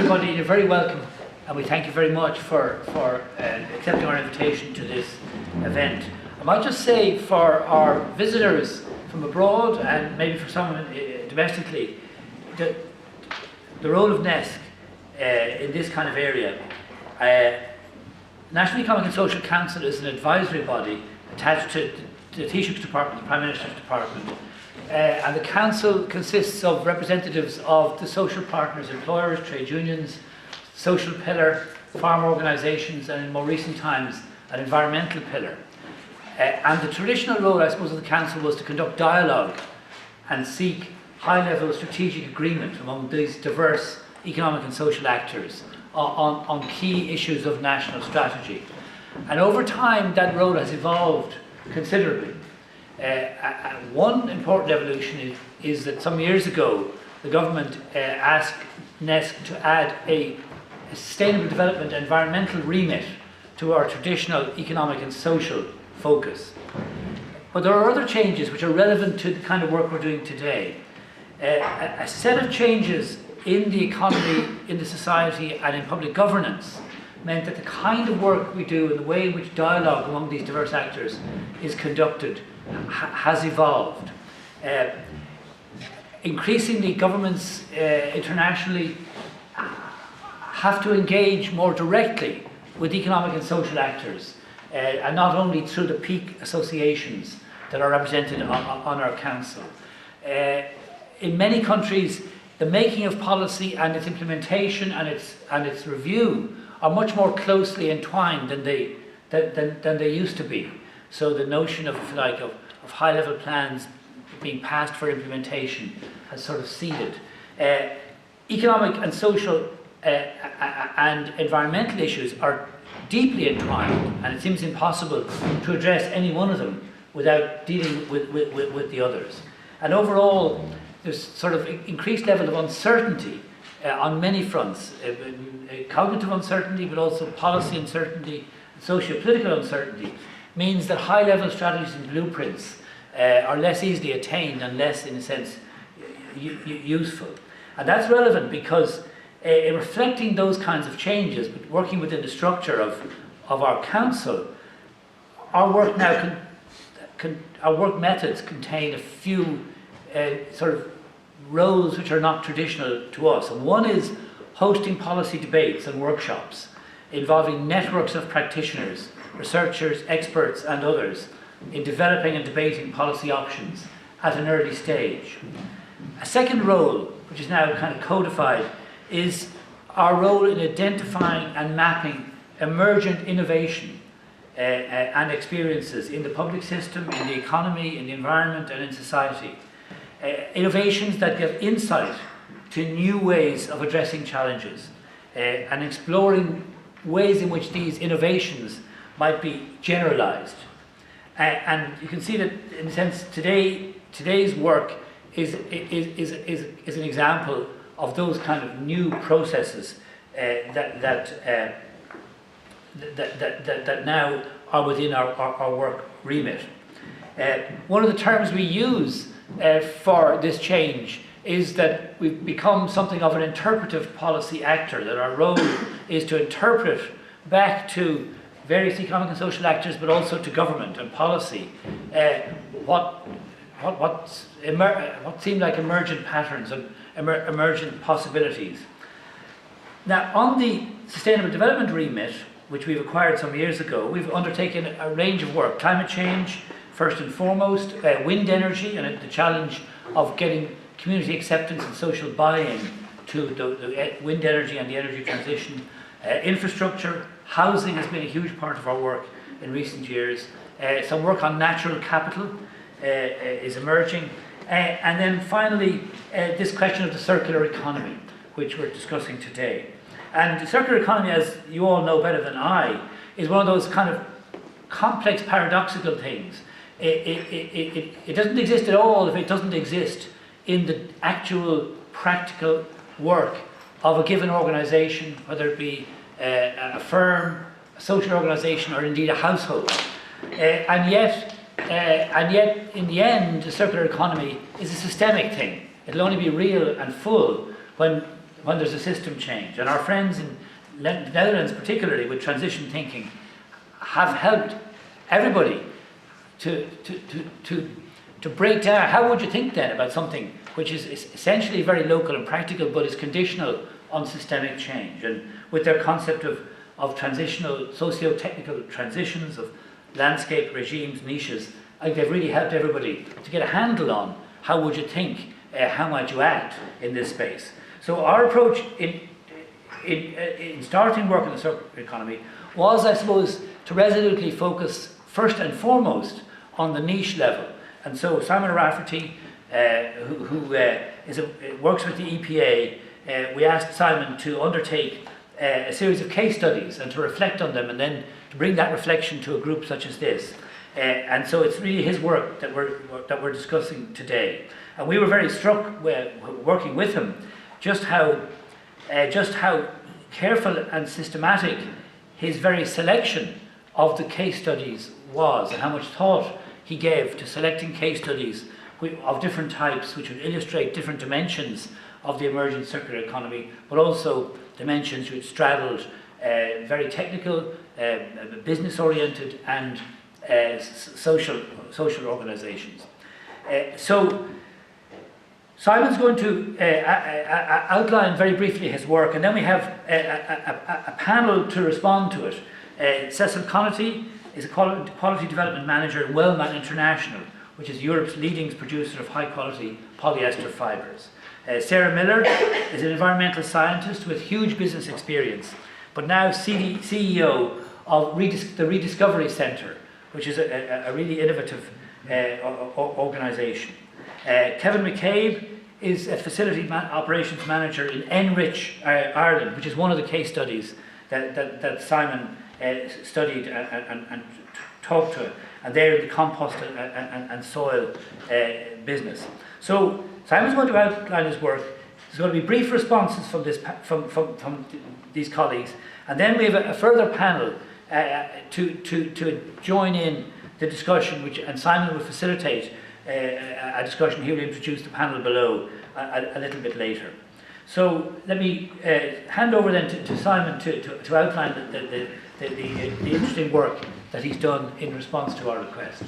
everybody. You're very welcome, and we thank you very much for accepting our invitation to this event. I might just say for our visitors from abroad, and maybe for some domestically, the role of NESC in this kind of area. National Economic and Social Council is an advisory body attached to the Taoiseach's Department, the Prime Minister's Department. And the Council consists of representatives of the social partners, employers, trade unions, social pillar, farm organisations, and in more recent times, an environmental pillar. And the traditional role, I suppose, of the Council was to conduct dialogue and seek high-level strategic agreement among these diverse economic and social actors on key issues of national strategy. And over time, that role has evolved considerably. One important evolution is that some years ago, the government asked NESC to add a sustainable development environmental remit to our traditional economic and social focus. But there are other changes which are relevant to the kind of work we're doing today. A set of changes in the economy, in the society, and in public governance meant that the kind of work we do and the way in which dialogue among these diverse actors is conducted has evolved. Increasingly, governments internationally have to engage more directly with economic and social actors, and not only through the peak associations that are represented on our council. In many countries, the making of policy and its implementation and its review are much more closely entwined than they used to be. So the notion of, if you like, of high-level plans being passed for implementation has sort of ceded. Economic and social and environmental issues are deeply entwined, and it seems impossible to address any one of them without dealing with the others. And overall, there's sort of increased level of uncertainty on many fronts, cognitive uncertainty, but also policy uncertainty, socio-political uncertainty, means that high-level strategies and blueprints are less easily attained and less, in a sense, useful. And that's relevant because in reflecting those kinds of changes, but working within the structure of our council, our work now our work methods contain a few sort of roles which are not traditional to us. And one is hosting policy debates and workshops involving networks of practitioners, researchers, experts and others in developing and debating policy options at an early stage. A second role, which is now kind of codified, is our role in identifying and mapping emergent innovation and experiences in the public system, in the economy, in the environment and in society. Innovations that give insight to new ways of addressing challenges and exploring ways in which these innovations might be generalized. And you can see that, in a sense, today's work is an example of those kind of new processes that now are within our work remit. One of the terms we use for this change is that we've become something of an interpretive policy actor, that our role is to interpret back to various economic and social actors, but also to government and policy, what seem like emergent patterns and emergent possibilities. Now, on the Sustainable Development remit, which we've acquired some years ago, we've undertaken a range of work. Climate change, first and foremost, wind energy, and the challenge of getting community acceptance and social buy-in to the wind energy and the energy transition. Infrastructure, housing has been a huge part of our work in recent years. Some work on natural capital is emerging. And then finally, this question of the circular economy, which we're discussing today. And the circular economy, as you all know better than I, is one of those kind of complex, paradoxical things. It doesn't exist at all if it doesn't exist in the actual practical work of a given organisation, whether it be a firm, a social organisation, or indeed a household. And yet, in the end, the circular economy is a systemic thing. It'll only be real and full when when there's a system change. And our friends in the Netherlands, particularly with transition thinking, have helped everybody to break down how would you think then about something which is essentially very local and practical but is conditional on systemic change. And with their concept of transitional socio-technical transitions, of landscape regimes, niches, I think they've really helped everybody to get a handle on how would you think, how might you act in this space. So our approach in starting work in the circular economy was, I suppose, to resolutely focus first and foremost on the niche level. And so Simon Rafferty, who works with the EPA, we asked Simon to undertake a series of case studies and to reflect on them, and then to bring that reflection to a group such as this. And so it's really his work that we're discussing today. And we were very struck working with him just how careful and systematic his very selection of the case studies was, and how much thought he gave to selecting case studies of different types which would illustrate different dimensions of the emerging circular economy, but also dimensions which straddled very technical, business-oriented and social organisations. So Simon's going to outline very briefly his work, and then we have a panel to respond to it. Cecil Connaughty is a quality development manager at Wellman International, which is Europe's leading producer of high-quality polyester fibres. Sarah Miller is an environmental scientist with huge business experience, but now CEO of the Rediscovery Centre, which is a really innovative organisation. Kevin McCabe is a facility operations manager in Enrich, Ireland, which is one of the case studies that Simon studied and talked to, and they're in the compost and soil business. So Simon's going to outline his work. There's going to be brief responses from these colleagues, and then we have a further panel to join in the discussion, and Simon will facilitate a discussion. He will introduce the panel below a little bit later. So let me hand over then to Simon to outline the interesting work that he's done in response to our request.